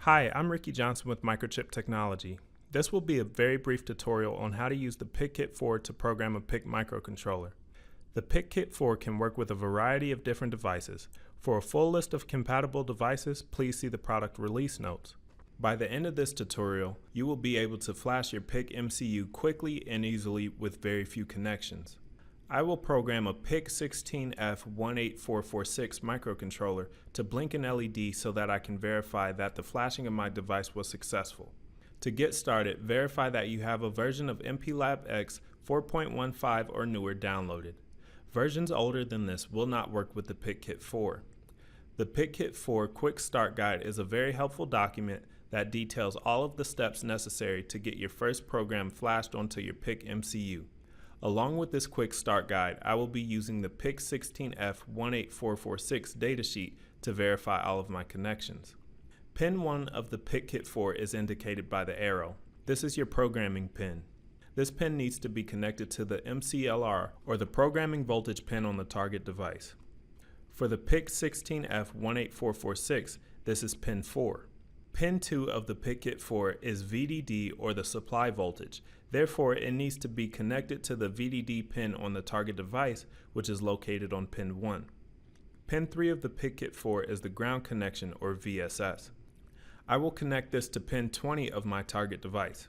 Hi, I'm Ricky Johnson with Microchip Technology. This will be a very brief tutorial on how to use the PICkit 4 to program a PIC microcontroller. The PICkit 4 can work with a variety of different devices. For a full list of compatible devices, please see the product release notes. By the end of this tutorial, you will be able to flash your PIC MCU quickly and easily with very few connections. I will program a PIC 16F18446 microcontroller to blink an LED so that I can verify that the flashing of my device was successful. To get started, verify that you have a version of MPLAB-X 4.15 or newer downloaded. Versions older than this will not work with the PICkit 4. The PICkit 4 Quick Start Guide is a very helpful document that details all of the steps necessary to get your first program flashed onto your PIC MCU. Along with this quick start guide, I will be using the PIC 16F18446 datasheet to verify all of my connections. Pin 1 of the PICkit 4 is indicated by the arrow. This is your programming pin. This pin needs to be connected to the MCLR or the programming voltage pin on the target device. For the PIC 16F18446, this is pin 4. Pin 2 of the PICkit 4 is VDD or the supply voltage. Therefore, it needs to be connected to the VDD pin on the target device, which is located on pin 1. Pin 3 of the PICkit 4 is the ground connection or VSS. I will connect this to pin 20 of my target device.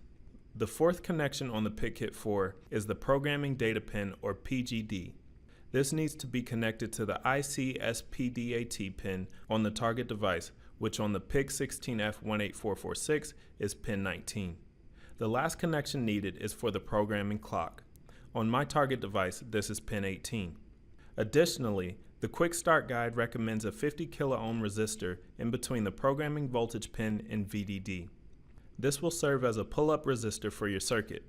The fourth connection on the PICkit 4 is the programming data pin or PGD. This needs to be connected to the IC SPDAT pin on the target device, which on the PIC 16F18446 is pin 19. The last connection needed is for the programming clock. On my target device, this is pin 18. Additionally, the Quick Start Guide recommends a 50 kilo ohm resistor in between the programming voltage pin and VDD. This will serve as a pull-up resistor for your circuit.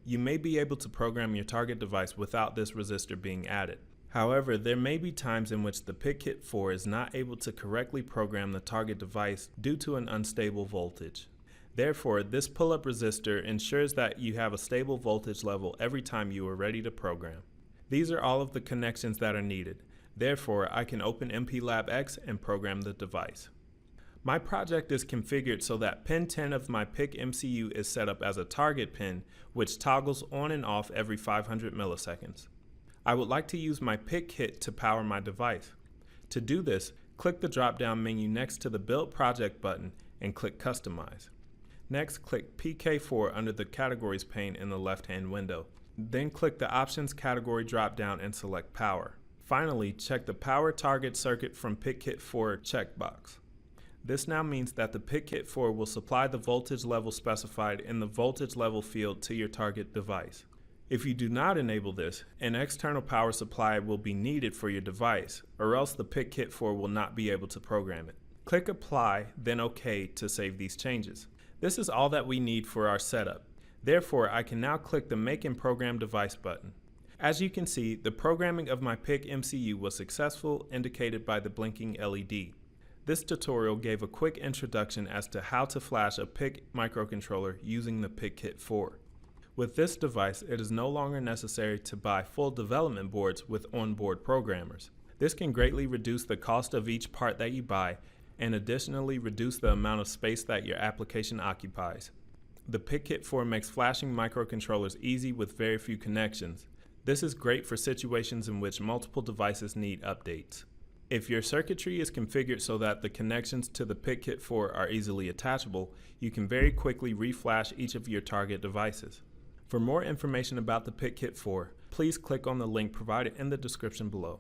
You may be able to program your target device without this resistor being added. However, there may be times in which the PICkit 4 is not able to correctly program the target device due to an unstable voltage. Therefore, this pull-up resistor ensures that you have a stable voltage level every time you are ready to program. These are all of the connections that are needed. Therefore, I can open MPLAB-X and program the device. My project is configured so that pin 10 of my PIC MCU is set up as a target pin, which toggles on and off every 500 milliseconds. I would like to use my PICkit to power my device. To do this, click the drop-down menu next to the Build Project button and click Customize. Next, click PK4 under the Categories pane in the left-hand window. Then click the Options category drop-down and select Power. Finally, check the Power Target Circuit from PICkit 4 checkbox. This now means that the PICkit 4 will supply the voltage level specified in the voltage level field to your target device. If you do not enable this, an external power supply will be needed for your device, or else the PICkit 4 will not be able to program it. Click Apply, then OK to save these changes. This is all that we need for our setup. Therefore, I can now click the Make and Program Device button. As you can see, the programming of my PIC MCU was successful, indicated by the blinking LED. This tutorial gave a quick introduction as to how to flash a PIC microcontroller using the PICkit 4. With this device, it is no longer necessary to buy full development boards with onboard programmers. This can greatly reduce the cost of each part that you buy and additionally reduce the amount of space that your application occupies. The PICkit 4 makes flashing microcontrollers easy with very few connections. This is great for situations in which multiple devices need updates. If your circuitry is configured so that the connections to the PICkit 4 are easily attachable, you can very quickly reflash each of your target devices. For more information about the PICkit 4, please click on the link provided in the description below.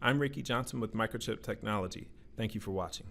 I'm Ricky Johnson with Microchip Technology. Thank you for watching.